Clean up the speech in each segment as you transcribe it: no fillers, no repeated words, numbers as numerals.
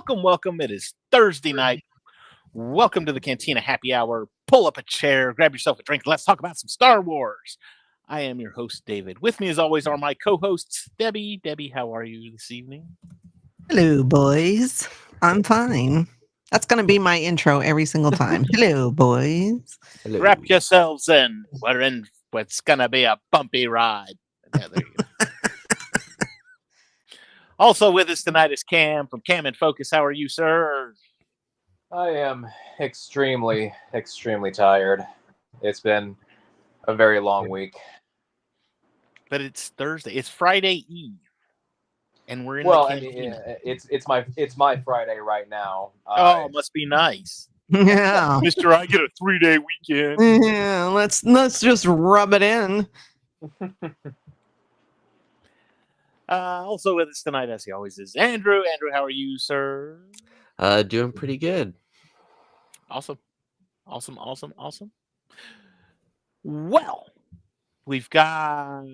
welcome. It is Thursday night. Welcome to the Cantina Happy Hour. Pull up a chair, grab yourself a drink, and let's talk about some Star Wars. I am your host, David. With me, as always, are my co-hosts, Debbie. Debbie, how are you this evening? Hello, boys. I'm fine. That's going to be my intro every single time. Hello, boys. Hello. Wrap yourselves in. We're in what's going to be a bumpy ride. Yeah, there you go. Also with us tonight is Cam from Cam and Focus. How are you, sir? I am extremely tired. It's been a very long week. But it's Thursday. It's Friday Eve. And we're in well, the I mean, cantina. it's my Friday right now. Oh, must be nice. Yeah. Mister, I get a 3-day weekend. Yeah, let's just rub it in. Also with us tonight, as he always is, Andrew. Andrew, how are you, sir? Doing pretty good. Awesome. Well, we've got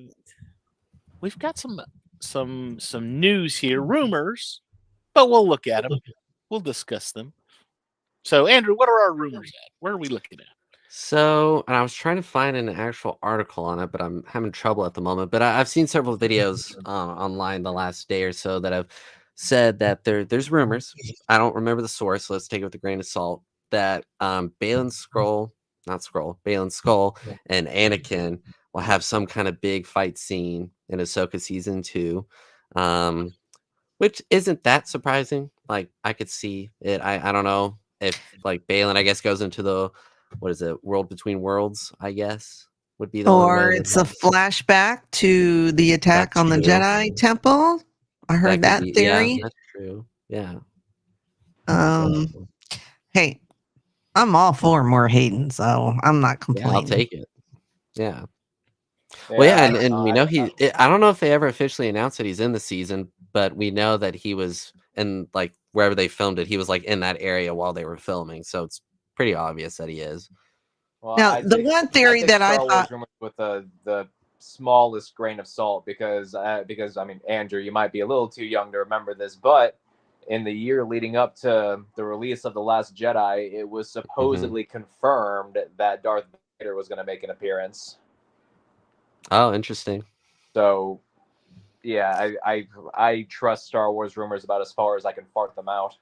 some news here, rumors, but we'll look at them. We'll discuss them. So, Andrew, what are our rumors at? Where are we looking at? So, and I was trying to find an actual article on it, but I'm having trouble at the moment. But I've seen several videos online the last day or so that have said that there's rumors. I don't remember the source, so let's take it with a grain of salt. That Balin Skull and Anakin will have some kind of big fight scene in Ahsoka season 2, which isn't that surprising. Like, I could see it. I don't know if like Balin, I guess, goes into the world between worlds, I guess, would be the or it's a flashback to the attack on the Jedi Temple. I heard that theory. Yeah, that's true. Yeah. Hey, I'm all for more Hayden, so I'm not complaining. Yeah, I'll take it. Yeah. Well, yeah, and we know I don't know if they ever officially announced that he's in the season, but we know that he was in, like, wherever they filmed it, he was like in that area while they were filming, so it's pretty obvious that he is. Well, now, the one theory that I thought with the smallest grain of salt, because I mean, Andrew, you might be a little too young to remember this, but in the year leading up to the release of The Last Jedi, it was supposedly confirmed that Darth Vader was going to make an appearance. Oh, interesting. So, yeah, I trust Star Wars rumors about as far as I can fart them out.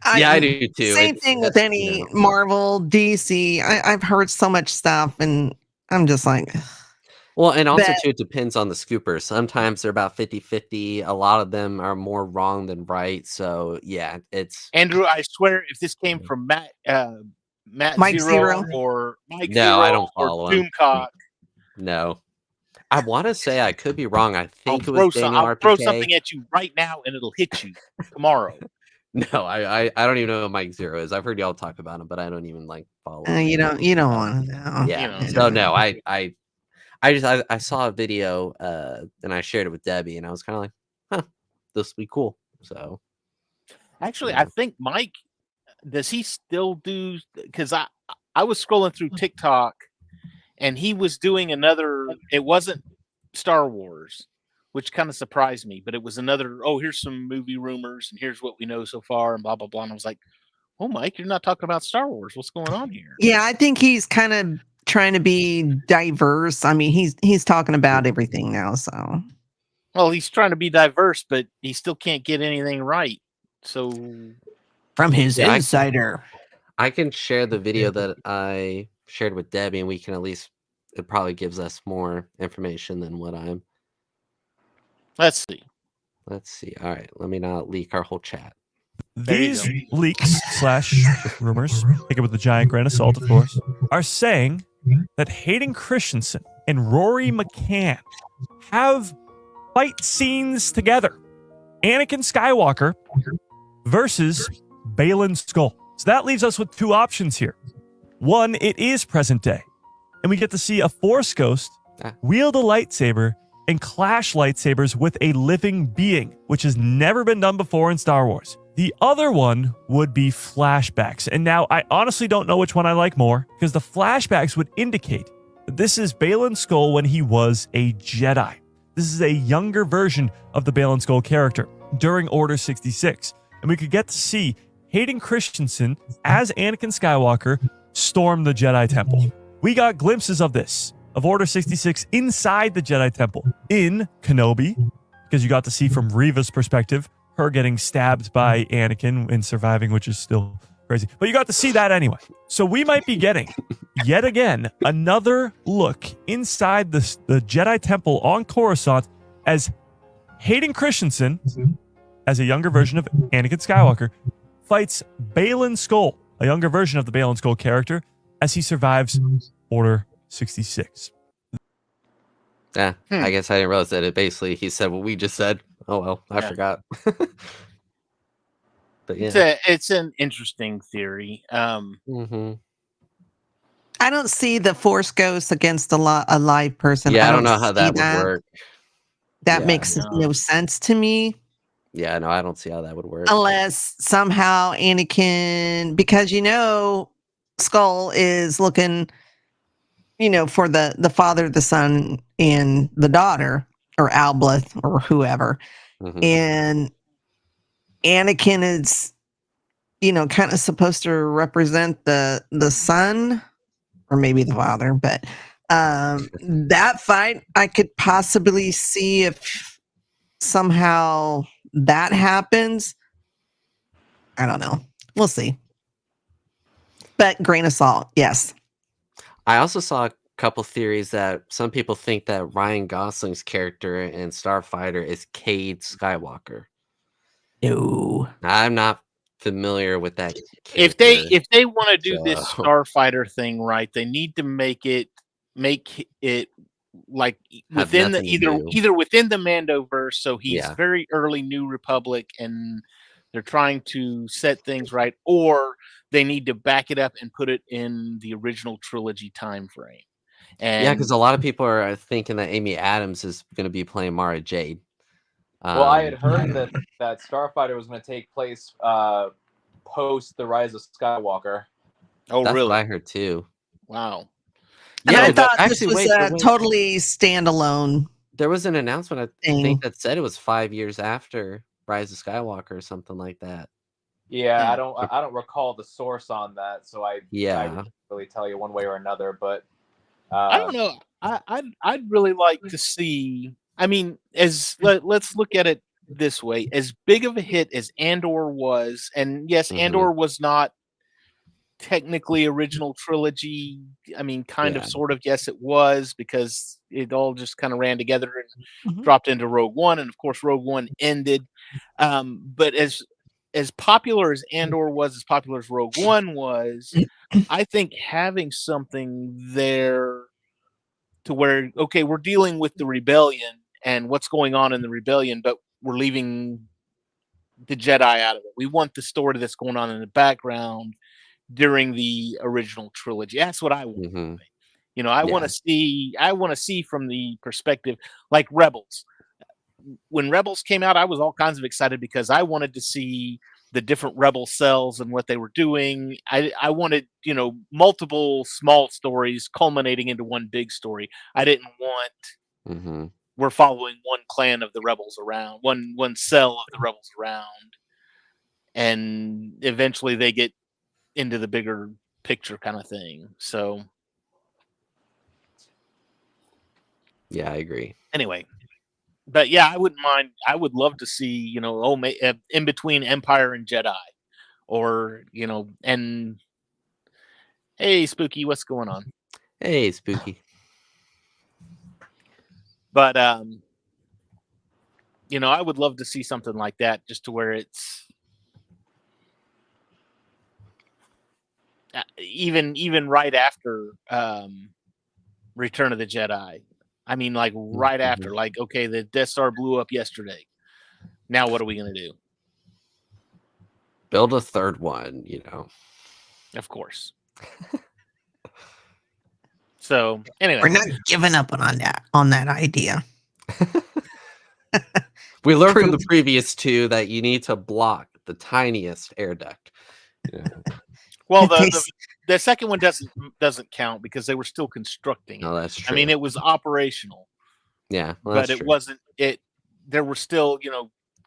I do too. Same thing with any Marvel, DC. I've heard so much stuff, and I'm just like... Well, and also, too, it depends on the scooper. Sometimes they're about 50-50. A lot of them are more wrong than right. So, yeah, it's... Andrew, I swear, if this came from Mike Zero or Mike Zero I don't follow or Doomcock. No. I want to say, I could be wrong. I think I'll throw something at you right now, and it'll hit you tomorrow. No, I don't even know who Mike Zero is. I've heard y'all talk about him, but I don't even follow him. You don't want to know. Yeah. So no, I saw a video and I shared it with Debbie, and I was kind of like, huh, this would be cool. So actually, I think Mike, does he still do, because I was scrolling through TikTok and he was doing another, it wasn't Star Wars, which kind of surprised me, but it was another, here's some movie rumors and here's what we know so far and blah, blah, blah. And I was like, oh, Mike, you're not talking about Star Wars. What's going on here? Yeah, I think he's kind of trying to be diverse. I mean, he's talking about everything now, so. Well, he's trying to be diverse, but he still can't get anything right. So from his insider, I can share the video that I shared with Debbie, and we can at least, it probably gives us more information than what I'm. Let's see. All right, let me not leak our whole chat. These leaks / rumors, take it with a giant grain of salt, of course, are saying that Hayden Christensen and Rory McCann have fight scenes together. Anakin Skywalker versus Balin Skull. So that leaves us with two options here. One, it is present day, and we get to see a Force ghost wield a lightsaber and clash lightsabers with a living being, which has never been done before in Star Wars. The other one would be flashbacks. And now I honestly don't know which one I like more, because the flashbacks would indicate that this is Balin Skull when he was a Jedi. This is a younger version of the Balin Skull character during Order 66. and we could get to see Hayden Christensen as Anakin Skywalker storm the Jedi Temple. We got glimpses of this, of Order 66 inside the Jedi Temple in Kenobi, because you got to see from Reva's perspective, her getting stabbed by Anakin and surviving, which is still crazy. But you got to see that anyway. So we might be getting, yet again, another look inside the Jedi Temple on Coruscant as Hayden Christensen, as a younger version of Anakin Skywalker, fights Baylan Skoll, a younger version of the Baylan Skoll character, as he survives Order 66. Yeah, I guess I didn't realize that it basically, he said what we just said. Oh, well, I forgot. But yeah. It's an interesting theory. Mm-hmm. I don't see the Force Ghost against a live person. Yeah, I don't know how that would work. That Yeah, makes no sense to me. Yeah, no, I don't see how that would work. Unless somehow Anakin, because Skull is looking, for the father, the son, and the daughter, or Alblith, or whoever. Mhm. And Anakin is, kind of supposed to represent the son, or maybe the father, but that fight I could possibly see if somehow that happens. I don't know. We'll see. But grain of salt, yes. I also saw a couple theories that some people think that Ryan Gosling's character in Starfighter is Cade Skywalker. No. I'm not familiar with that If character. they want to do this So- Starfighter thing right, they need to make it like Have within the nothing to do. either within the Mandoverse, so he's Yeah. very early New Republic, and they're trying to set things right, or they need to back it up and put it in the original trilogy time frame. And Yeah, because a lot of people are thinking that Amy Adams is going to be playing Mara Jade. Well, I had heard that Starfighter was going to take place post the Rise of Skywalker. oh That's really? what I heard too. Wow. And I Yeah, thought actually, this was wait, a wait. totally standalone There was an announcement, I thing. think, that said it was 5 years after Rise of Skywalker or something like that. Yeah, Hmm. I don't recall the source on that, so I Yeah. can't really tell you one way or another. But I don't know. I'd really like to see. I mean, let's look at it this way: as big of a hit as Andor was, and yes, Mhm. Andor was not technically original trilogy. I mean, kind of, Yeah. sort of. Yes, it was, because it all just kind of ran together and Mhm. dropped into Rogue One, and of course, Rogue One ended. But as popular as Andor was, as popular as Rogue One was, I think having something there to where, okay, we're dealing with the rebellion and what's going on in the rebellion, but we're leaving the Jedi out of it. We want the story that's going on in the background during the original trilogy. That's what I want. Mhm. I Yeah. want to see from the perspective, like Rebels. When Rebels came out, I was all kinds of excited because I wanted to see the different rebel cells and what they were doing. I wanted, multiple small stories culminating into one big story. I didn't want Mhm. we're following one clan of the rebels around, one cell of the rebels around, and eventually they get into the bigger picture kind of thing. So Yeah, I agree. anyway, but yeah, I wouldn't mind. I would love to see, in between Empire and Jedi, or and hey, Spooky, what's going on? Hey, Spooky. But I would love to see something like that, just to where it's even right after Return of the Jedi. I mean, like right after, like, okay, the Death Star blew up yesterday. Now what are we gonna do? Build a third one, Of course. So anyway, We're not giving up on that idea. We learned from the previous two that you need to block the tiniest air duct. well, Okay. the second one doesn't count because they were still constructing it. No, that's true. I mean, it was operational, yeah, well, but that's it true. wasn't. There were still,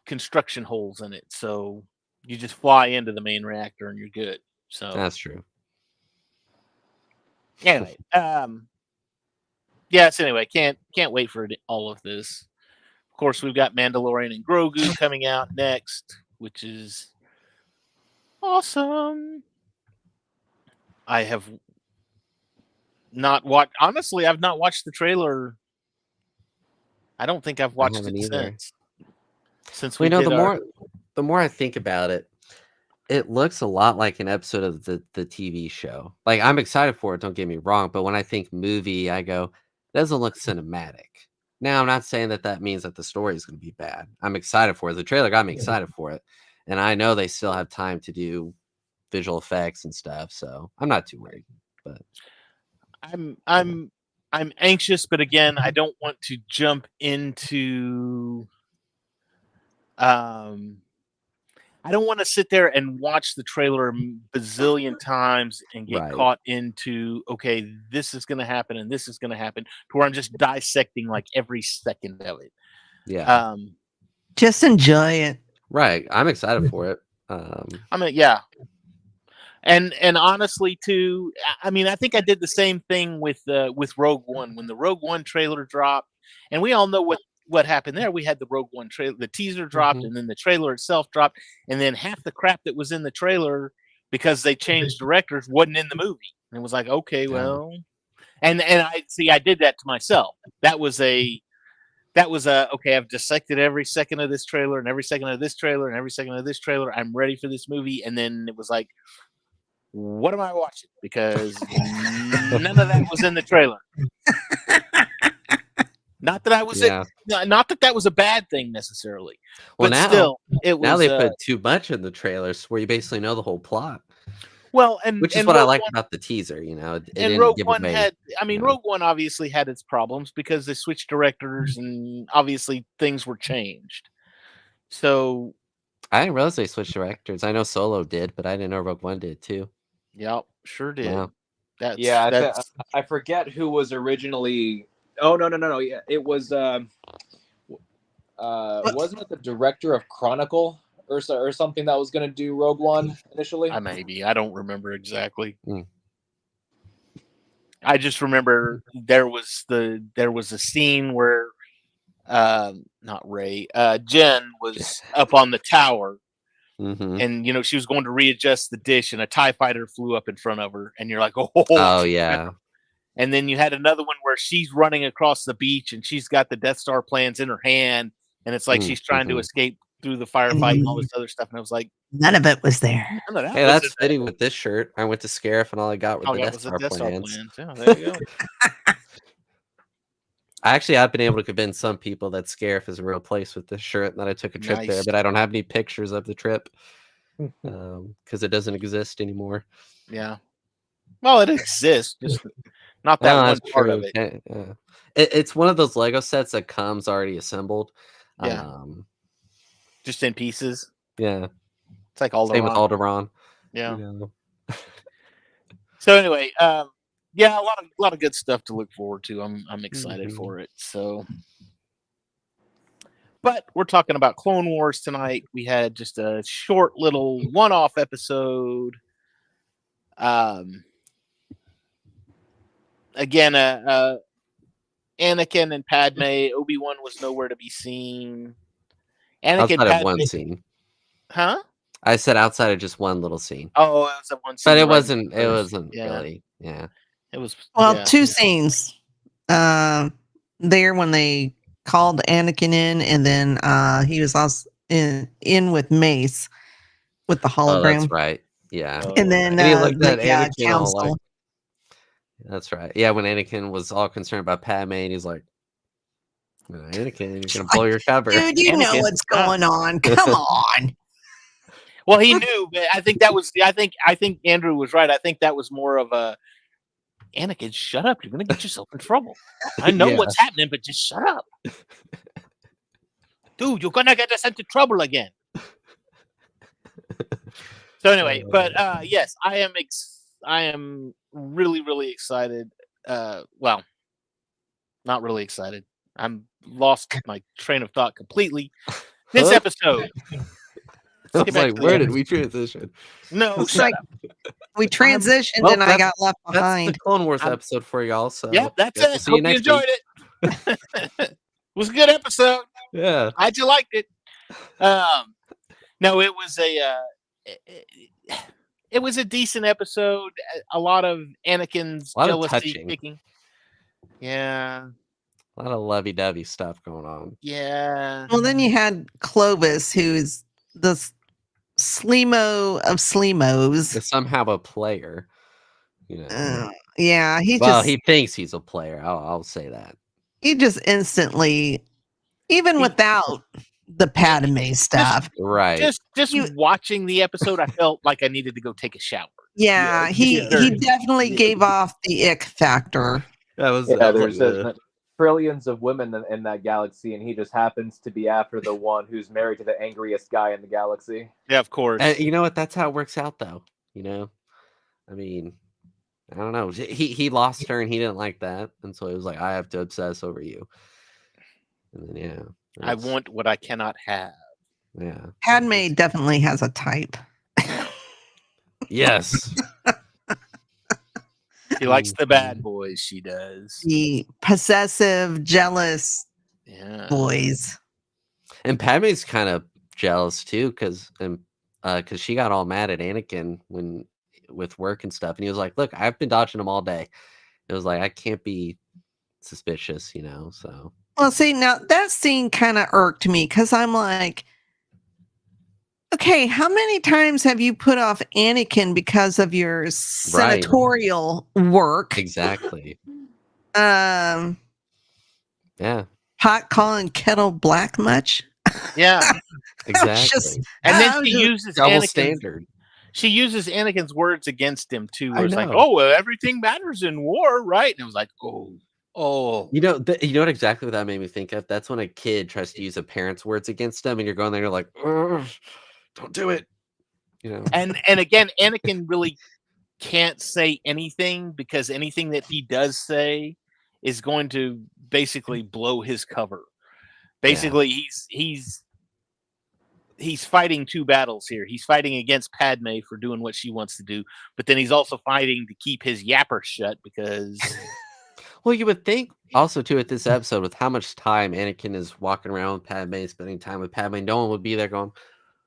construction holes in it. So You just fly into the main reactor and you're good. So That's true. anyway, yes. Anyway, can't wait for all of this. Of course, we've got Mandalorian and Grogu coming out next, which is awesome. I have not watched. Honestly, I've not watched the trailer. I don't think I've watched haven't it either. since Well, we you know, did the more I think about it, it looks a lot like an episode of the TV show. Like, I'm excited for it, don't get me wrong, but when I think movie, I go, it doesn't look cinematic. Now, I'm not saying that means that the story is going to be bad. I'm excited for it. The trailer got me excited for it, and I know they still have time to do visual effects and stuff, so I'm not too worried. But I'm anxious, but again, I don't want to jump into. I don't want to sit there and watch the trailer a bazillion times and get Right. caught into, okay, this is going to happen and this is going to happen, to where I'm just dissecting like every second of it. yeah, Just enjoy it. right. I'm excited for it. I mean, yeah. And honestly, too, I mean, I think I did the same thing with Rogue One when the Rogue One trailer dropped, and we all know what happened there. We had the Rogue One trailer, the teaser dropped, and then the trailer itself dropped, and then half the crap that was in the trailer because they changed directors wasn't in the movie. And it was like, okay, well, and I see, I did that to myself. That was a okay. I've dissected every second of this trailer and every second of this trailer and every second of this trailer. I'm ready for this movie, and then it was like, what am I watching? Because none of that was in the trailer. Not that I was not that was a bad thing necessarily. Well, but now, still, it was. Now they put too much in the trailers where you basically know the whole plot. Well, which is what I liked about the teaser. You know, it and didn't Rogue give One away, had. I mean, Rogue One obviously had its problems because they switched directors and obviously things were changed. So I didn't realize they switched directors. I know Solo did, but I didn't know Rogue One did too. Yep, sure did. Wow. I forget who was originally. Oh no! Yeah, it was. Wasn't it the director of Chronicle or something that was going to do Rogue One initially? I don't remember exactly. I just remember there was a scene where not Ray, Jen was up on the tower. And she was going to readjust the dish, and a TIE fighter flew up in front of her, and you're like, oh yeah. And then you had another one where she's running across the beach, and she's got the Death Star plans in her hand, and it's like she's trying to escape through the firefight and all this other stuff. And I was like, none of it was there. Hey, that's fitting with this shirt. I went to Scarif, and all I got were the Death Star plans. Yeah, there you go. I've been able to convince some people that Scarif is a real place with this shirt, and that I took a trip there, but I don't have any pictures of the trip because it doesn't exist anymore. Yeah. Well, it exists, just not that one part of it. It's one of those Lego sets that comes already assembled. Yeah. Just in pieces. Yeah. It's like Alderaan. Same with Alderaan. Yeah. So anyway, yeah, a lot of good stuff to look forward to. I'm excited for it. So, but we're talking about Clone Wars tonight. We had just a short little one-off episode. Again, Anakin and Padmé. Obi-Wan was nowhere to be seen. Anakin, outside of one scene. Huh? I said outside of just one little scene. Oh, it was a one scene. But it wasn't really. Yeah. It was two scenes. There when they called Anakin in, and then he was also in with Mace with the hologram. Oh, that's right. Yeah. And then he looked at Anakin council. all like, that's right. Yeah, when Anakin was all concerned about Padme, and he's like, Anakin, you're gonna blow your cover. Dude, you know what's going on. Come on. Well, he knew, but I think that was. I think Andrew was right. I think that was more of a Anakin. Shut up! You're gonna get yourself in trouble. I know what's happening, but just shut up, dude. You're gonna get us into trouble again. So anyway, but yes, I am really, really excited. Well, not really excited. I'm lost my train of thought completely. This episode. I get was back like, to the where did episode. we transition? No, It's shut like up. we transitioned Well, and I got left That's the behind. Clone Wars I'm- episode for y'all. So Yeah, that's guess we'll it. see you Hope you next enjoyed week. it. It was a good episode. Yeah. Glad you liked it. No, it was it was a decent episode. A lot of Anakin's A lot of jealousy touching. kicking. Yeah, A lot of lovey-dovey stuff going on. yeah. Well, then you had Clovis, who's the Sleemo of Sleemos. Is somehow a player. You know. Yeah, He thinks he's a player. I'll say that. he just instantly, even without the Padme stuff. Right. Just watching the episode, I felt like I needed to go take a shower. Yeah, he definitely gave off the ick factor. That was there's trillions of women in that galaxy, and he just happens to be after the one who's married to the angriest guy in the galaxy. Yeah, of course. And you know what? That's how it works out, though. You know, I mean, I don't know. He lost her, and he didn't like that, and so he was like, "I have to obsess over you." And then I want what I cannot have. Yeah. Padme definitely has a type. Yes. She likes the bad boys. She does. The possessive, jealous Yeah. boys. And Padme's kind of jealous too, because she got all mad at Anakin with work and stuff, and he was like, "Look, I've been dodging him all day." It was like, I can't be suspicious, you know. So Well, see, now that scene kind of irked me because I'm like, okay, how many times have you put off Anakin because of your senatorial work? exactly. Yeah. Pot calling kettle black much? Yeah. Exactly. Just- And then I was she just- uses Double Anakin's standard. She uses Anakin's words against him too. Where I it's like, know. "Oh, well, everything matters in war, right?" And it was like, "Oh." You know, you know what exactly what that made me think of? That's when a kid tries to use a parent's words against them, and you're going there, you're like, "Ugh, don't do it." You know. And again, Anakin really can't say anything because anything that he does say is going to basically blow his cover. Basically, he's fighting two battles here. He's fighting against Padme for doing what she wants to do, but then he's also fighting to keep his yapper shut because Well, you would think also too at this episode with how much time Anakin is walking around with Padme, spending time with Padme, no one would be there going,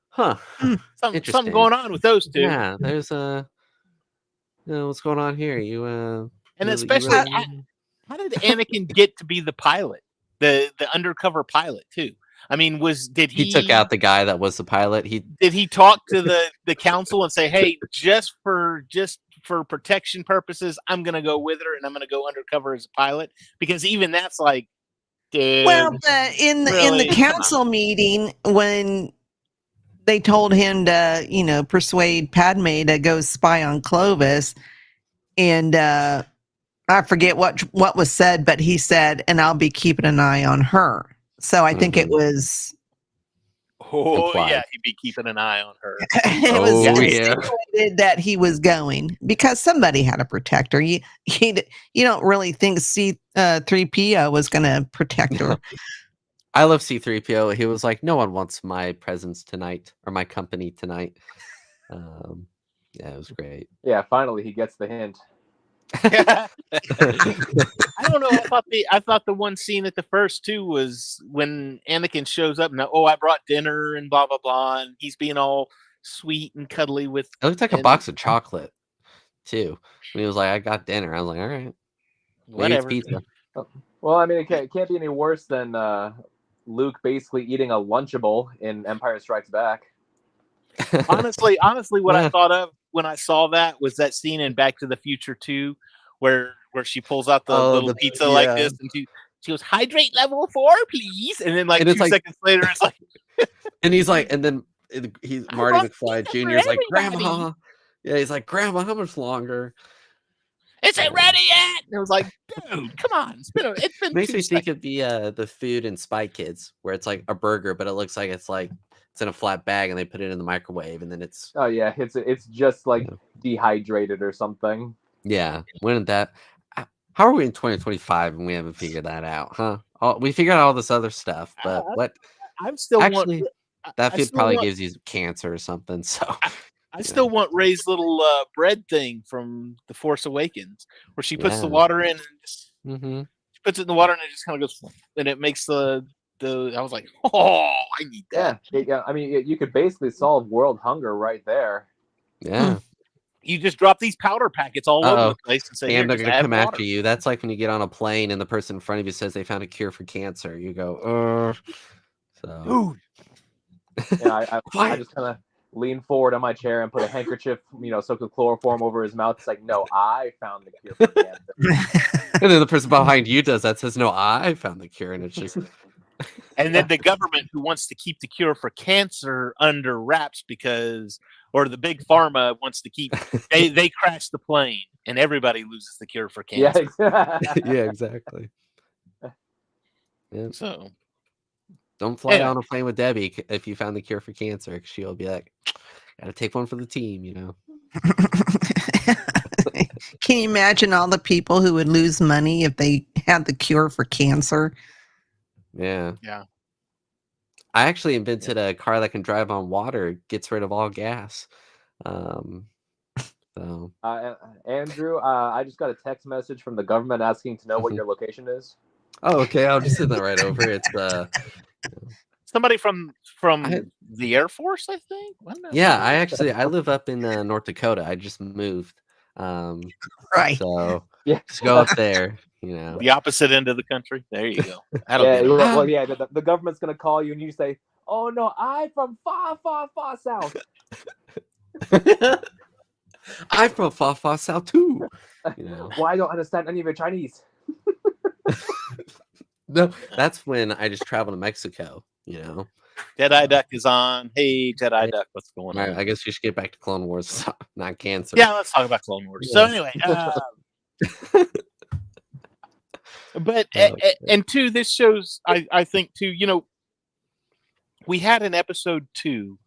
"Huh, something Interesting. going on with those two." yeah, there's what's going on here? You And you especially, really- how did Anakin get to be the pilot, the undercover pilot too? I mean, did he took out the guy that was the pilot. did he talk to the council and say, "Hey, just for protection purposes, I'm going to go with her and I'm going to go undercover as a pilot"? Because even that's like, dude. Well, but in the really? council meeting, when they told him to, persuade Padme to go spy on Clovis, and I forget what was said, but he said, "And I'll be keeping an eye on her." So I think it was. Oh yeah, he'd be keeping an eye on her. It was Oh, yeah. insinuated that he was going because somebody had to protect her. You don't really think C3PO was going to protect her. I love C3PO. He was like, "No one wants my presence tonight or my company tonight." Yeah, it was great. Yeah, finally he gets the hint. I don't know. I thought the one scene at the first two was when Anakin shows up and I brought dinner and blah blah blah, and he's being all sweet and cuddly with. It looked like a box of chocolate too. When he was like, "I got dinner," I was like, "All right, maybe it's Whatever. pizza." Well, I mean, it can't be any worse than Luke basically eating a Lunchable in Empire Strikes Back. honestly, what I Yeah. thought of when I saw that was that scene in Back to the Future 2 where she pulls out the Oh, little the- pizza like yeah. this and she goes, "Hydrate level 4, please." And then like And it's 2 like- seconds later, it's like, And he's like, and then he's I Marty brought McFly pizza for Jr. is like, everybody. "Grandma." Yeah, he's like, "Grandma, how much longer?" "Is it ready yet?" And it was like, dude, come on. It's been Makes 2 me think seconds. of the food in Spy Kids, where it's like a burger, but it looks like it's in a flat bag, and they put it in the microwave, and then it's Oh yeah, it's just like dehydrated or something. yeah. When that? How are we in 2025 and we haven't figured that out, huh? We figured out all this other stuff, but what? I'm still Actually, That I food still probably want- gives you cancer or something. So I still want Rey's little bread thing from The Force Awakens, where she puts the Yeah. water in and just Mhm. she puts it in the water and it just kind of goes, and it makes the. I was like, oh, I need that. Yeah. I mean, you could basically solve world hunger right there. Yeah. You just drop these powder packets all over Uh-oh. the place and say, And "Here, they're just gonna add come water." after you. That's like when you get on a plane and the person in front of you says they found a cure for cancer. You go, so Dude, Yeah, I just kind of lean forward on my chair and put a handkerchief, soaked with chloroform over his mouth. It's like, no, I found the cure for cancer. and then the person behind you does that, says, "No, I found the cure," and it's just and then the government who wants to keep the cure for cancer under wraps or the big pharma wants to keep, they crash the plane and everybody loses the cure for Yeah, cancer. yeah, exactly. Yeah. So Don't fly Anyway. on a plane with Debbie if you found the cure for cancer. 'Cause she'll be like, "Gotta take one for the team," Can you imagine all the people who would lose money if they had the cure for cancer? Yeah. Yeah. I actually invented a car that can drive on water. It gets rid of all gas. So Andrew, I just got a text message from the government asking to know what your location is. okay, I'll just send that right over. It's somebody from I- the Air Force, I think. yeah, I live up in North Dakota. I just moved. Right. So Yeah. just go up there, the opposite end of the country. There you go. That'll Yeah, get 'em. well, yeah. The government's gonna call you and you say, "Oh no, I'm from far, far, far south." I'm from far, far south too. Well, I don't understand any of your Chinese. No, that's when I just travel to Mexico. Jedi Duck is on. Hey, Jedi Duck, what's going on? I guess we should get back to Clone Wars, not cancer. Yeah, let's talk about Clone Wars. So anyway, but and two, this shows. I think too. We had in episode 2,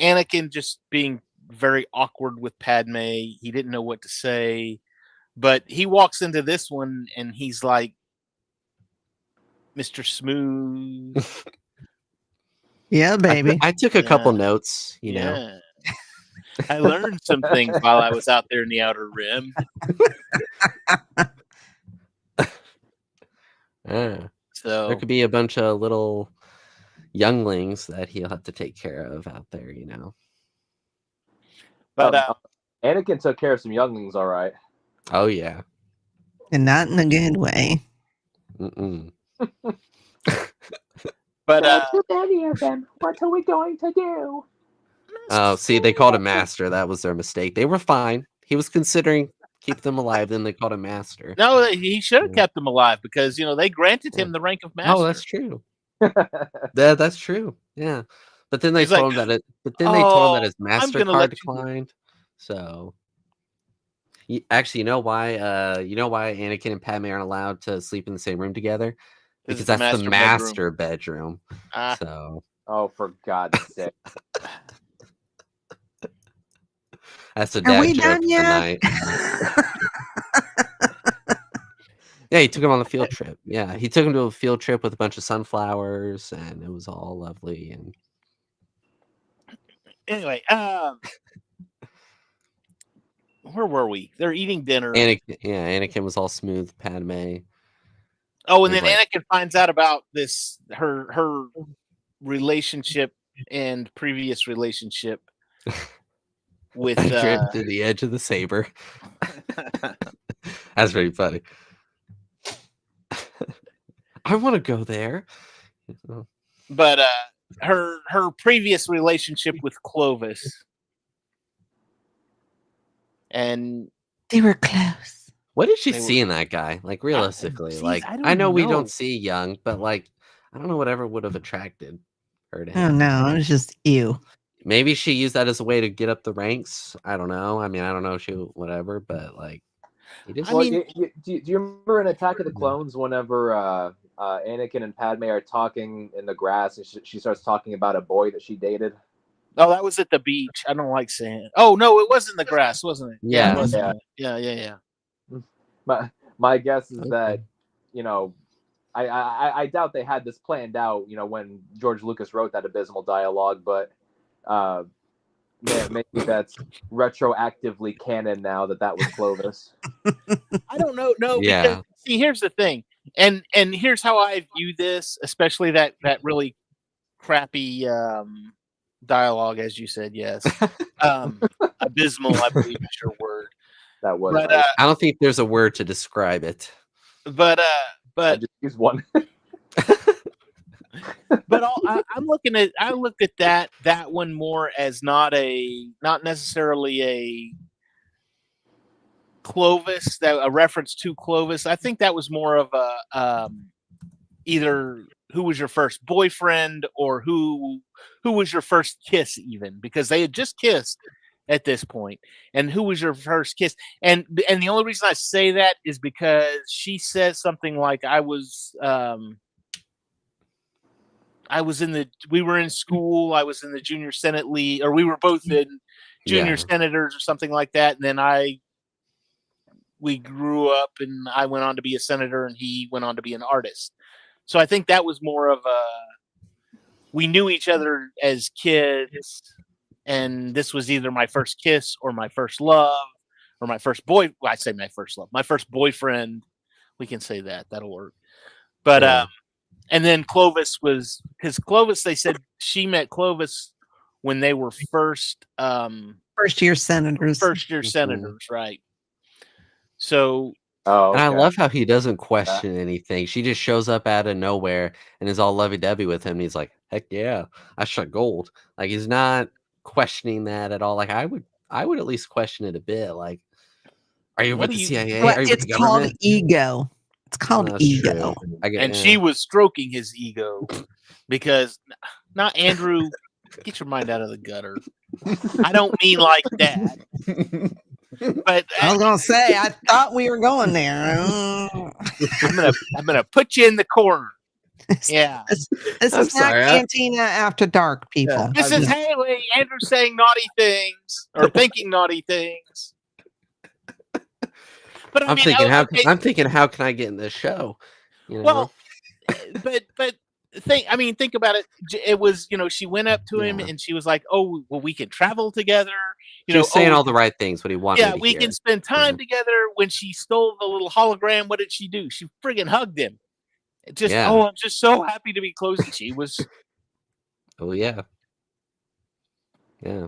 Anakin just being very awkward with Padme. He didn't know what to say, but he walks into this one and he's like Mr. Smooth. Yeah, baby. I took a couple notes. Yeah. I learned some things while I was out there in the Outer Rim. So there could be a bunch of little younglings that he'll have to take care of out there, But Anakin took care of some younglings, all right. Oh yeah, And not in a good way. Mm-mm. but too many of them. What are we going to do? Oh, see, they called him master. That was their mistake. They were fine. He was considering keep them alive. Then they called him master. no, he should have kept them alive because they granted him the rank of master. Oh, that's true. That's true. Yeah, but then they He's told like, him that they told him that his I'm master gonna card let you- declined. So, actually, you know why Anakin and Padme aren't allowed to sleep in the same room together? This Because is the that's the master master bedroom. Ah. So Oh, for God's sake! that's a Are dad we joke done yet? tonight. Yeah, he took him on a field trip. Yeah, he took him to a field trip with a bunch of sunflowers, and it was all lovely. And Anyway, where were we? They're eating dinner. Anakin was all smooth. Padme. Oh, and then He's like- Anakin finds out about this her relationship and previous relationship with Dripped to the edge of the saber. That's pretty funny. I want to go there. but her previous relationship with Clovis. And They were close. What did she They see were- in that guy? Like realistically, geez, like I don't I know we know. don't see young, but like I don't know whatever would have attracted her to Oh him. no, it was just you. Maybe she used that as a way to get up the ranks. I don't know. I mean, I don't know if she whatever, but like he just I mean- do you remember in Attack of the Clones whenever Anakin and Padme are talking in the grass and she starts talking about a boy that she dated? oh, that was at the beach. I don't like sand. Oh no, it was in the grass, wasn't it? Yeah. it was. Yeah. My guess is that I doubt they had this planned out, when George Lucas wrote that abysmal dialogue, but maybe that's retroactively canon now that was Clovis. I don't know. No, Yeah. because see, here's the thing, and here's how I view this, especially that really crappy dialogue, as you said. Yes, abysmal, I believe is your word. That was. But nice. I don't think there's a word to describe it. but I just used one. but I look at that one more as not necessarily a Clovis, a reference to Clovis. I think that was more of a either who was your first boyfriend or who was your first kiss, even, because they had just kissed at this point, and who was your first kiss. And the only reason I say that is because she says something like, we were in school, I was in the junior senate league, or we were both in junior senators or something like that, and then we grew up and I went on to be a senator and he went on to be an artist. So I think that was more of we knew each other as kids, and this was either my first kiss or my first love or my first I say my first love, my first boyfriend. We can say that'll work. But and then Clovis was, because Clovis, they said she met Clovis when they were first year senators. Senators, right? So, and I love how he doesn't question anything. She just shows up out of nowhere and is all lovey-dovey with him. And he's like, "Heck yeah, I shot gold." Like, he's not questioning that at all. Like, I would at least question it a bit. Like, are you with the CIA? Well, are you with it's the called government? ego. It's called ego. She was stroking his ego because not Andrew. Get your mind out of the gutter. I don't mean like that. But I was gonna say, I thought we were going there. I'm gonna put you in the corner. Yeah, this is not Cantina After Dark, people. Yeah. This is Haley. Andrew's saying naughty things or thinking naughty things. But I'm thinking, how can I get in this show? Well, but think about it. It was, she went up to him and she was like, "Oh, well, we can travel together." She was saying all the right things, what he wanted. Yeah, we can spend time together. When she stole the little hologram, what did she do? She friggin' hugged him. I'm just so happy to be close. She was. Oh yeah.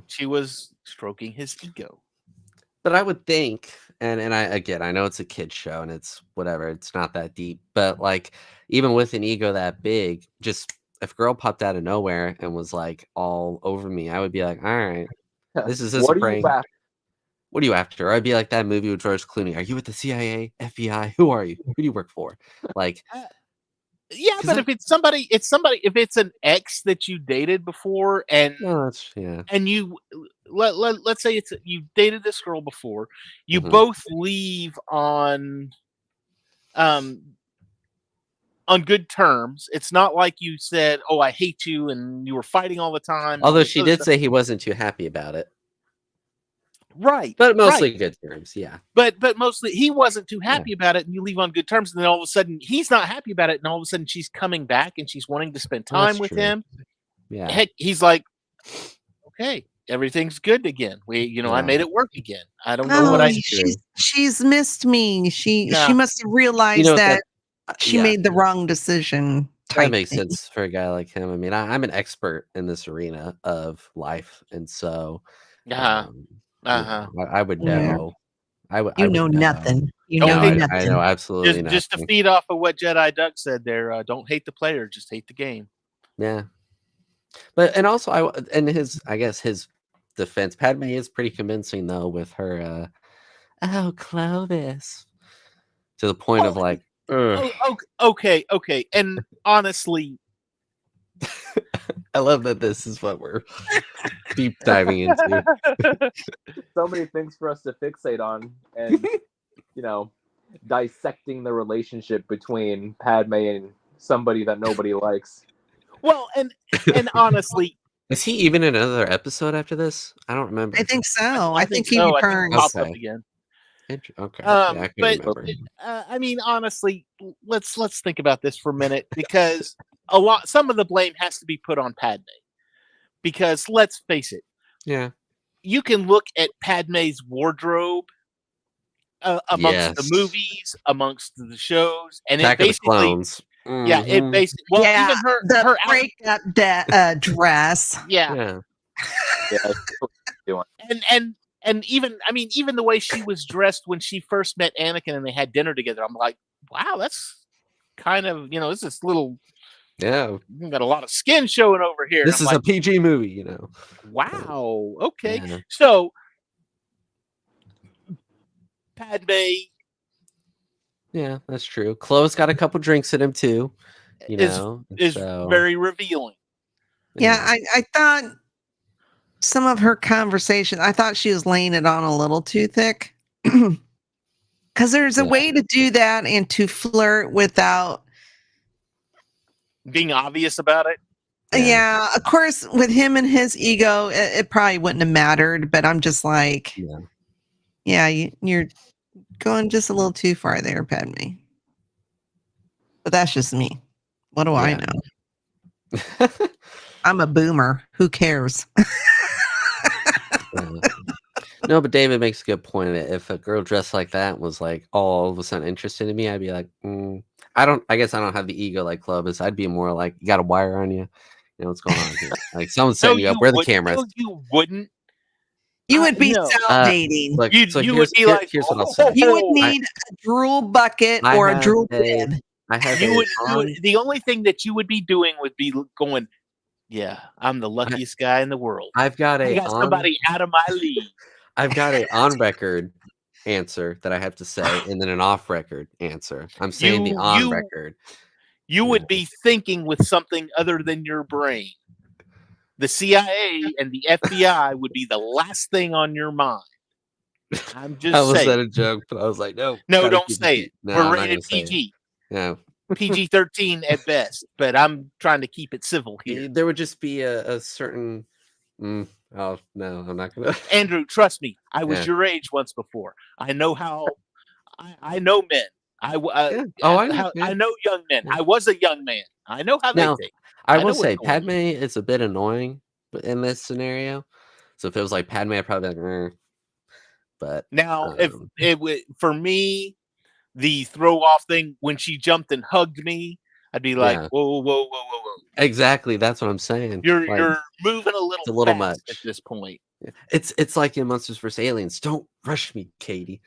She was stroking his ego. But I would think, and I know it's a kid's show and it's whatever, it's not that deep, but like, even with an ego that big, just if a girl popped out of nowhere and was like all over me, I would be like, all right, this is a prank. What are you after? Or I'd be like that movie with George Clooney. Are you with the CIA, FBI? Who are you? Who do you work for? Like, yeah, but if it's somebody, if it's an ex that you dated before, and and you let's say you dated this girl before, you both leave on good terms. It's not like you said, "Oh, I hate you," and you were fighting all the time. Although she did say he wasn't too happy about it. Right. But mostly good terms, yeah. But mostly he wasn't too happy about it, and you leave on good terms, and then all of a sudden he's not happy about it, and all of a sudden she's coming back and she's wanting to spend time with him. Yeah. Heck, he's like, "Okay, everything's good again. I made it work again. I don't know what she's missed me. She must have realized that she made the wrong decision." That makes sense for a guy like him. I mean, I'm an expert in this arena of life, and so I would know. I would know nothing. You know nothing. I know absolutely nothing. Just to feed off of what Jedi Duck said there, don't hate the player, just hate the game. Yeah. But and also his defense, Padme is pretty convincing though with her Clovis. To the point of like okay. And honestly, I love that this is what we're deep diving into. So many things for us to fixate on, and dissecting the relationship between Padme and somebody that nobody likes. Well, and honestly, is he even in another episode after this? I don't remember. I think so. I think he so. returns. Pops up again. Okay. Yeah, I can But remember. I mean, honestly, let's think about this for a minute because some of the blame has to be put on Padme because let's face it, Yeah. you can look at Padme's wardrobe amongst the Yes. movies, amongst the shows, and it Attack of the basically, Clones. yeah, it Mhm. basically, well, Yeah, even her the out, breakup dress. yeah, Yeah. Yeah, doing. and even I mean, even the way she was dressed when she first met Anakin and they had dinner together, I'm like, wow, that's kind of this is little. Yeah. You got a lot of skin showing over here. This and is I'm a PG movie, you know. like, wow, okay. Yeah. So Padme Yeah, that's true. Clovis got a couple drinks in him too, you is know. is So very revealing. Yeah, I thought some of her conversation, I thought she was laying it on a little too thick. Because there's a Yeah. way to do that and to flirt without. Being obvious about it. Yeah, of course, with him and his ego, it probably wouldn't have mattered. But I'm just like, yeah, you're going just a little too far there, Padme. But that's just me. What do I know? I'm a boomer. Who cares? No, but David makes a good point. If a girl dressed like that was like all of a sudden interested in me, I'd be like, I guess I don't have the ego like Clovis. I'd be more like, you got a wire on you. You know what's going on here? Like someone's setting you up. Where the camera? No, you wouldn't. You would be no. salivating. Look, You, so you would be like, here's what I'll say. You would need a drool bucket or a drool bib. I have you would. The only thing that you would be doing would be going, yeah, I'm the luckiest guy in the world. I got somebody out of my league. I've got a on record answer that I have to say, and then an off record answer. I'm saying the on record. You would be thinking with something other than your brain. The CIA and the FBI would be the last thing on your mind. I'm just saying. I was at a joke, but I was like, no, don't say it. No, we're rated PG. Yeah. PG-13 at best, but I'm trying to keep it civil here. There would just be a certain. Oh no, I'm not gonna. Andrew, trust me. I was your age once before. I know how. I know men. I know young men. I was a young man. I know how they think. I will say Padme is a bit annoying in this scenario. So if it was like Padme, I'd probably be like, but now if it would for me, the throw off thing when she jumped and hugged me, I'd be like, whoa. Exactly, that's what I'm saying. You're moving a little much at this point. It's like in Monsters vs. Aliens. Don't rush me, Katie.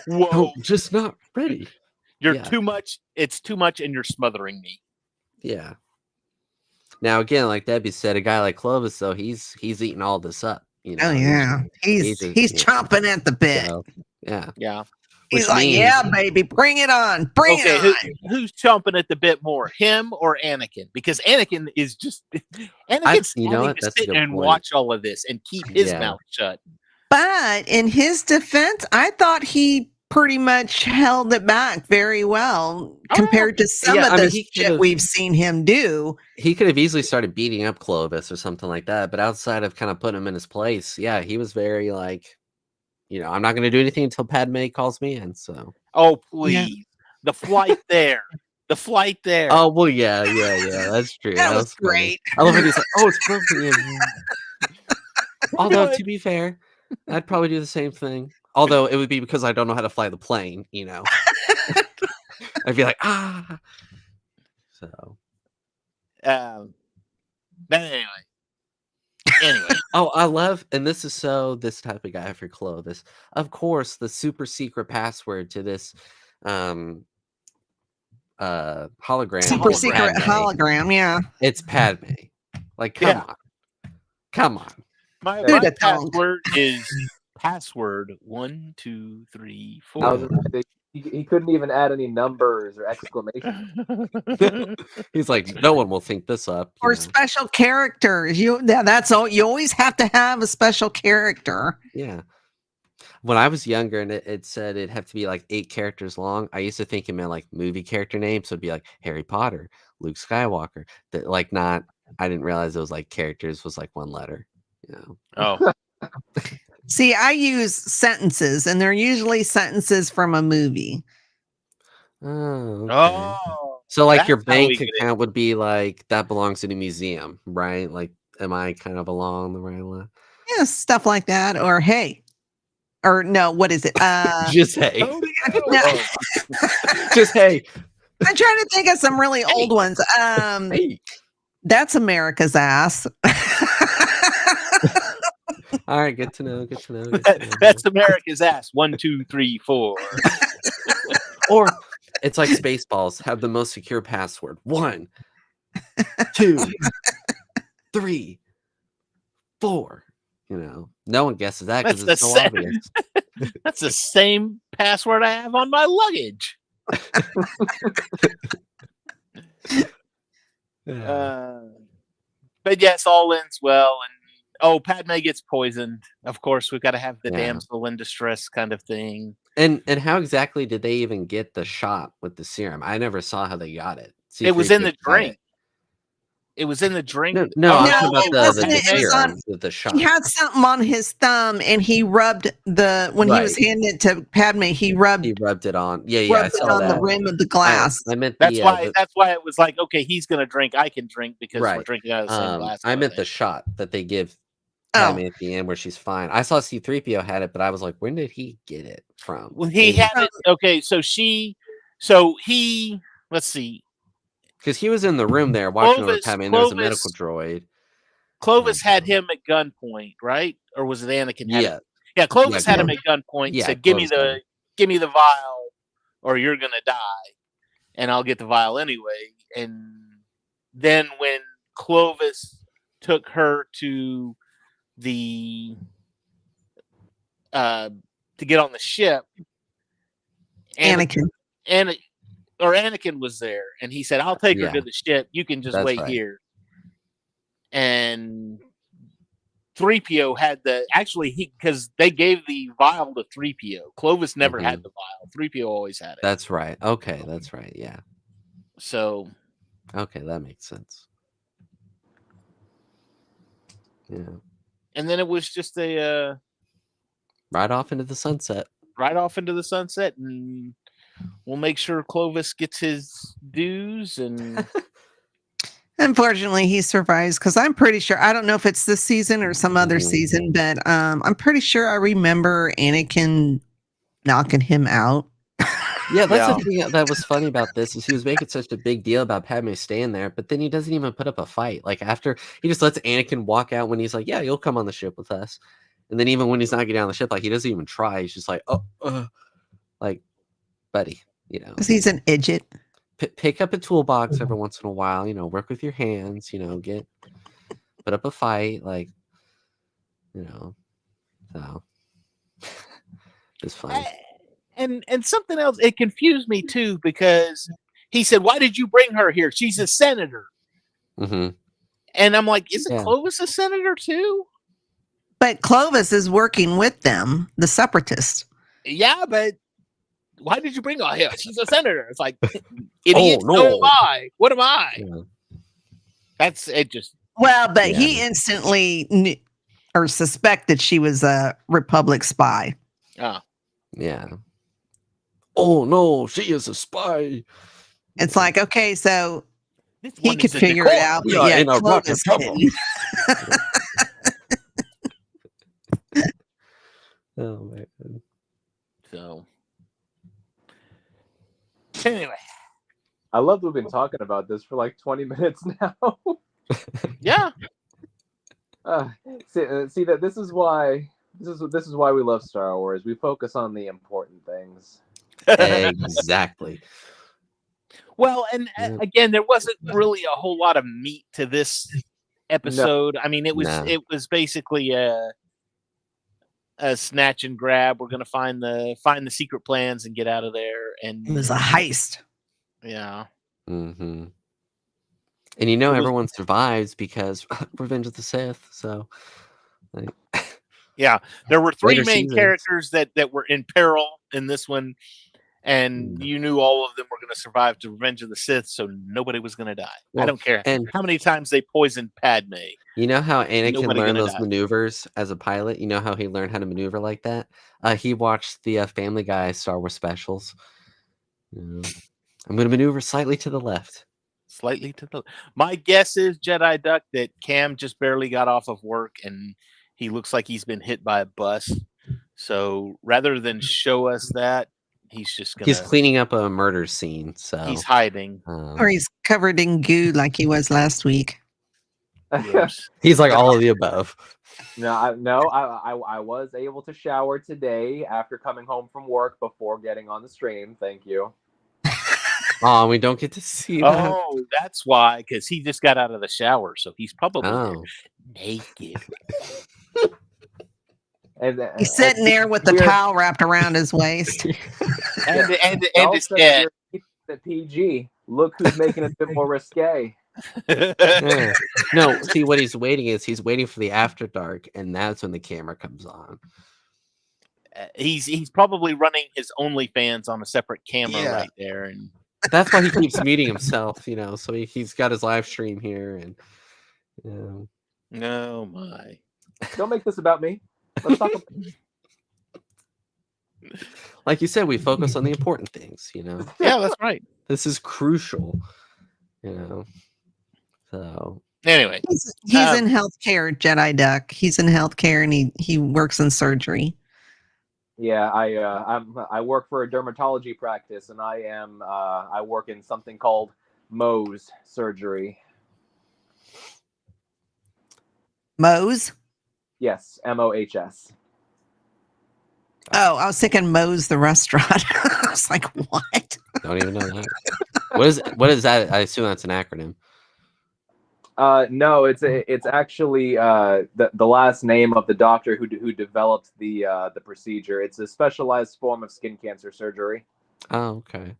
Whoa, just not ready. You're too much. It's too much, and you're smothering me. Yeah. Now again, like Debbie said, a guy like Clovis, though, he's eating all this up. You know? Oh yeah, he's chomping at the bit. So, yeah. He's like, yeah, baby, bring it on, bring it on. Who's chomping at the bit more, him or Anakin? Because Anakin is just Anakin's having to sit and watch all of this and keep his mouth shut. But in his defense, I thought he pretty much held it back very well compared to some of the shit we've seen him do. He could have easily started beating up Clovis or something like that, but outside of kind of putting him in his place, he was very like, I'm not going to do anything until Padme calls me in. So, oh please, the flight there. Oh well, yeah, that's true. That was great. I love when he's like, "Oh, it's perfect." Although to be fair, I'd probably do the same thing. Although it would be because I don't know how to fly the plane, I'd be like, So. But anyway. Oh, I love, and this is this type of guy for Clovis. Of course, the super secret password to this hologram. Super secret hologram, yeah. It's Padme. Like, come on. My password is password 1, 2, 3, 4. He couldn't even add any numbers or exclamations. He's like, no one will think this up. Or special characters. That's all. You always have to have a special character. Yeah. When I was younger and it said it'd have to be like 8 characters long, I used to think it meant like movie character names. So it'd be like Harry Potter, Luke Skywalker. I didn't realize it was like characters was like one letter. Oh. See, I use sentences, and they're usually sentences from a movie. Oh, okay. Oh, So like your that's how we bank get it. account would be like that belongs in a museum, right? Like, am I kind of along the right line? Yeah, stuff like that. Or hey, or no, what is it? Just hey, Oh, No. oh. just hey, I'm trying to think of some really Hey. old ones. hey. That's America's ass. All right, good to know. Good to know. Good to know. That's America's ass. 1, 2, 3, 4. Or it's like Spaceballs have the most secure password. 1, 2, 3, 4. You know, no one guesses that because That's it's so the obvious. That's the same password I have on my luggage. But yes, all ends well, and Padme gets poisoned. Of course, we've got to have the Yeah. damsel in distress kind of thing. And how exactly did they even get the shot with the serum? I never saw how they got it. It was in C-3PO the got drink. It was in the drink. No, No, I'm talking it about wasn't. the It was serum, on- the shot. He had something on his thumb, and he rubbed when he was Right. handing it to Padme. He rubbed He rubbed it on. Yeah, I rubbed it saw on that. the rim of the glass. I meant That's the why. That's why it was like, okay, he's gonna drink. I can drink because we're Right. drinking out of the same glass. I meant the shot that they give Oh, Padme at the end where she's fine. I saw C-3PO had it, but I was like, when did he get it from? Well, he had it. Okay, so he. Let's see. Because he was in the room there watching over Clovis- Padme, and there was a Clovis- medical droid. Clovis had him at gunpoint, right? Or was it Anakin? Had Yeah. him? Yeah. Clovis Yeah, had him at gunpoint. Yeah, Said, "Give me Clovis had give me the vial, or you're gonna die, and I'll get the vial anyway." And then when Clovis took her to the to get on the ship, Anakin. Anakin was there, and he said, "I'll take her Yeah. to the ship. You can just That's wait right. here." And 3PO had because they gave the vial to 3PO. Clovis never had the vial. 3PO always had it. That's right. Okay, that's right. Yeah. So Okay, that makes sense. Yeah. and then it was just a Right off into the sunset. right off into the sunset, and we'll make sure Clovis gets his dues. And Unfortunately, he survives because I'm pretty sure. I don't know if it's this season or some other Mhm. season, but I'm pretty sure I remember Anakin knocking him out. Yeah, that's Yeah. the thing that was funny about this is he was making such a big deal about Padme staying there, but then he doesn't even put up a fight. Like after he just lets Anakin walk out when he's like, "Yeah, you'll come on the ship with us," and then even when he's not getting on the ship, like he doesn't even try. He's just like, "Oh, like, buddy, you know, 'Cause he's an idiot. pick up a toolbox every once in a while. You know, work with your hands. You know, put up a fight, like, you know." So it's funny. and something else, it confused me too, because he said, "Why did you bring her here? She's a senator." Hmm. And I'm like, "Isn't Yeah. Clovis a senator too?" But Clovis is working with them, the Separatists. Yeah, but why did you bring her here? She's a senator. It's like, idiot. no. So am I. What am I? Yeah. That's it. Just Well, but Yeah. he instantly knew or suspected she was a Republic spy. Yeah. Oh no, she is a spy. It's like, okay, so this he one could is a figure it decoy. out. We But are yeah, in a rotten Clovis trouble. didn't. Oh my god. So anyway, I love that we've been talking about this for like 20 minutes now. yeah. See that this is why we love Star Wars. We focus on the important things. Exactly. Well, and Yeah. again, there wasn't really a whole lot of meat to this episode. I mean, it was basically a snatch and grab. We're gonna find the secret plans and get out of there. And It was a heist. yeah. Mm-hmm. And you know It was- everyone survives because Revenge of the Sith. So, like, Yeah, there were three Later main seasons. characters that were in peril in this one, and you knew all of them were going to survive to Revenge of the Sith, so nobody was going to die. I Well, don't care and how many times they poisoned Padme. you know how Anakin Nobody learned gonna those die. maneuvers as a pilot? You know how he learned how to maneuver like that? He watched the Family Guy Star Wars specials. You know, I'm going to maneuver slightly to the left. Slightly to the. My guess is Jedi Duck that Cam just barely got off of work and he looks like he's been hit by a bus. So rather than show us that, he's just He's gonna. cleaning up a murder scene, so He's hiding. Or he's covered in goo like he was last week. Yes. he's like all of the above. I was able to shower today after coming home from work before getting on the stream. Thank you. Oh, we don't get to see that. Oh, that's why, because he just got out of the shower, so he's probably naked. And He's sitting there with the towel wrapped around his waist. and his said head. you're at PG. Look who's making it a bit more risque. Yeah. No, see what he's waiting for the after dark, and that's when the camera comes on. He's probably running his OnlyFans on a separate camera Yeah. right there, and That's why he keeps muting himself, so he's got his live stream here, and no my. Don't make this about me. Let's talk about like you said, we focus on the important things, Yeah, that's right. This is crucial, So Anyway, Anyway, he's in healthcare, Jedi Duck. He's in healthcare and he works in surgery. Yeah, I work for a dermatology practice, and I work in something called Mohs surgery. Mohs? Yes, MOHS. Oh, I was thinking Moe's the restaurant. I was like, what? don't even know that. What is that? I assume that's an acronym. No, it's actually the last name of the doctor who developed the procedure. It's a specialized form of skin cancer surgery. Oh, okay.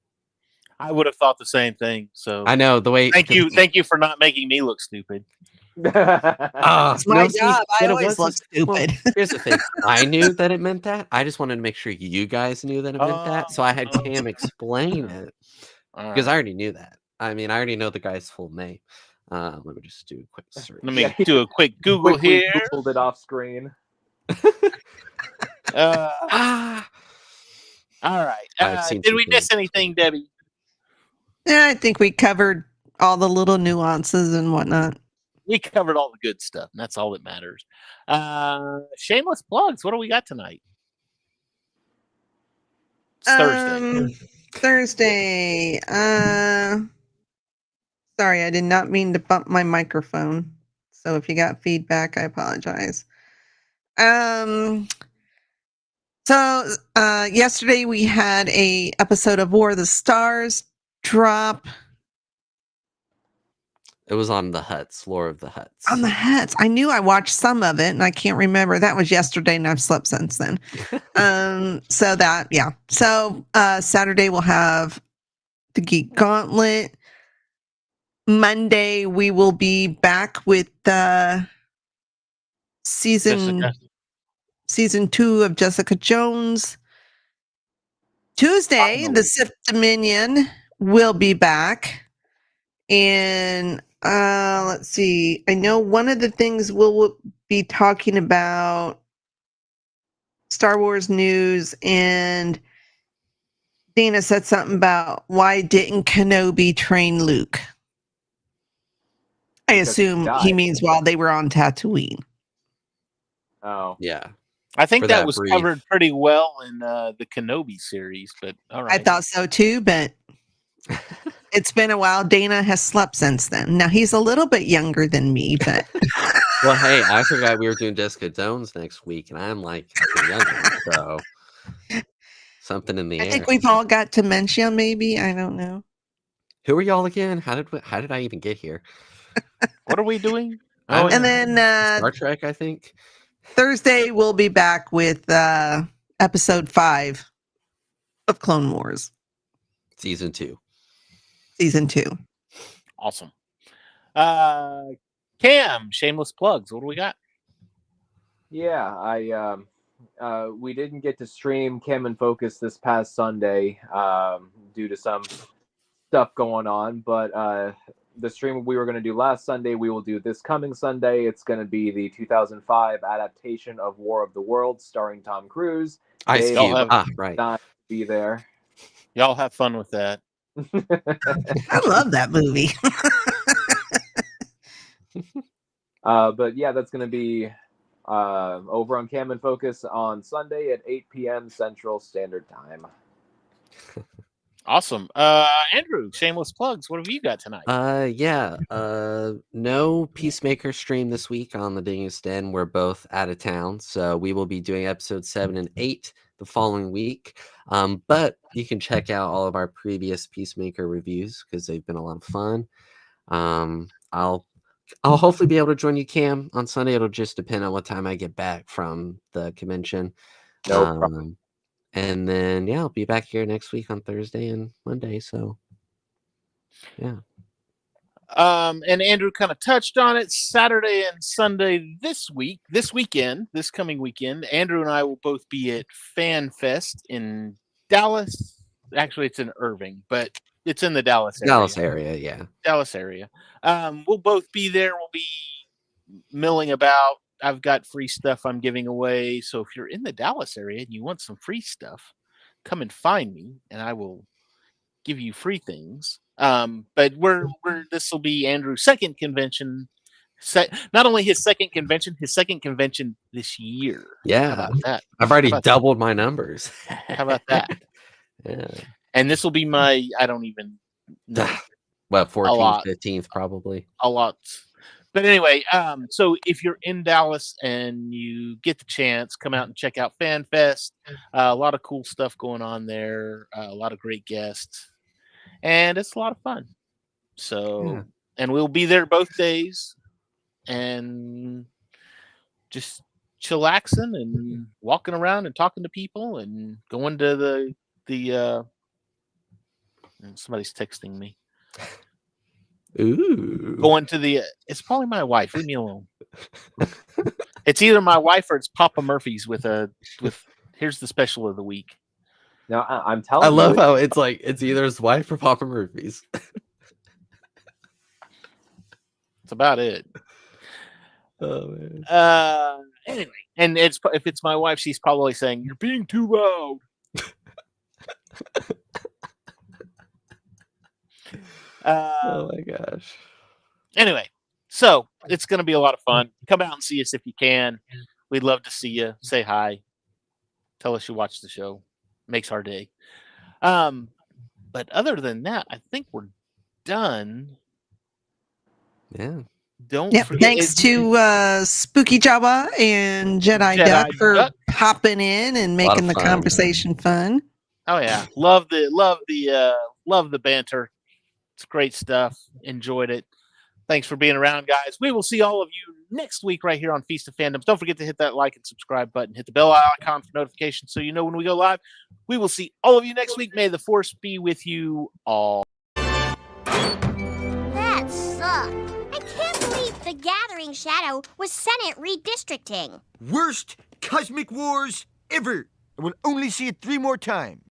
I would have thought the same thing. So I know the way. thank you for not making me look stupid. It's my job. I always look stupid. Well, here's the thing. I knew that it meant that. I just wanted to make sure you guys knew that it meant that. So I had Cam explain it because I already knew that. I mean, I already know the guy's full name. Let me just do a quick search. Let me do a quick Google here. Googled it off screen. All right. Did we miss anything, Debbie? Yeah, I think we covered all the little nuances and whatnot. We covered all the good stuff, and that's all that matters. Shameless plugs. What do we got tonight? It's Thursday. Thursday. Sorry, I did not mean to bump my microphone. So if you got feedback, I apologize. So yesterday we had a episode of War of the Stars drop. It was on the Hutts, Lore of the Hutts. On the Hutts. I knew I watched some of it and I can't remember. That was yesterday and I've slept since then. So that, yeah. So Saturday we'll have the Geek Gauntlet. Monday we will be back with season 2 of Jessica Jones. Tuesday, the Sith Dominion will be back. And let's see. I know one of the things we'll be talking about Star Wars news, and Dana said something about why didn't Kenobi train Luke? I assume he means while they were on Tatooine. Oh. Yeah. I think For that that was brief. covered pretty well in the Kenobi series, but all right. I thought so too, but it's been a while. Dana has slept since then. Now he's a little bit younger than me, but Well, hey, I forgot we were doing Jessica Jones next week, and I'm like younger, so something in the I air. think we've all got dementia. Maybe, I don't know. Who are y'all again? How did I even get here? What are we doing? And then Star Trek, I think. Thursday we'll be back with episode 5 of Clone Wars, Season 2. season 2. Awesome. Cam, shameless plugs. What do we got? Yeah, we didn't get to stream Cam and Focus this past Sunday due to some stuff going on, but the stream we were going to do last Sunday, we will do this coming Sunday. It's going to be the 2005 adaptation of War of the Worlds starring Tom Cruise. Ice Dave Cube. have- Right. not be there. Y'all have fun with that. I love that movie. But yeah, that's going to be over on Cam and Focus on Sunday at 8 p.m. Central Standard Time. Awesome. Andrew, shameless plugs. What have you got tonight? No Peacemaker stream this week on the Dingus Den. We're both out of town, so we will be doing episode 7 and 8 the following week. But you can check out all of our previous Peacemaker reviews because they've been a lot of fun. I'll hopefully be able to join you, Cam, on Sunday. It'll just depend on what time I get back from the convention. No problem. And then, yeah, I'll be back here next week on Thursday and Monday. So, yeah. And Andrew kind of touched on it. Saturday and Sunday this coming weekend, Andrew and I will both be at Fan Fest in Dallas. Actually, it's in Irving, but it's in the Dallas area. Yeah. Dallas area. We'll both be there. We'll be milling about. I've got free stuff I'm giving away. So if you're in the Dallas area and you want some free stuff, come and find me and I will give you free things. But this will be Andrew's second convention. Not only his second convention this year. Yeah. How about that? I've already doubled my numbers. How about that? Yeah. And this will be my, I don't even know. Well, A lot. 14th, 15th, probably. A lot. But anyway, so if you're in Dallas and you get the chance, come out and check out Fan Fest. A lot of cool stuff going on there. A lot of great guests, and it's a lot of fun. So, Yeah. And we'll be there both days, and just chillaxing and walking around and talking to people and going to the. Somebody's texting me. Ooh. Going to the it's probably my wife. Leave me alone. It's either my wife or it's Papa Murphy's with here's the special of the week. Now I'm telling I you, love how it's like it's either his wife or Papa Murphy's. That's about it. Oh man. Anyway, and if it's my wife, she's probably saying, "You're being too loud." Oh my gosh. Anyway, so it's going to be a lot of fun. Come out and see us if you can. We'd love to see you. Say hi. Tell us you watched the show. Makes our day. But other than that, I think we're done. Yeah. Don't Yep. forget. Thanks to Spooky Jabba and Jedi Duck for Duck. popping in and lot of making the fun. conversation fun. Oh yeah, love the banter. It's great stuff. Enjoyed it. Thanks for being around, guys. We will see all of you next week right here on Feast of Fandoms. Don't forget to hit that like and subscribe button. Hit the bell icon for notifications so you know when we go live. We will see all of you next week. May the Force be with you all. That sucked. I can't believe the Gathering Shadow was Senate redistricting. Worst cosmic wars ever. I will only see it 3 more times.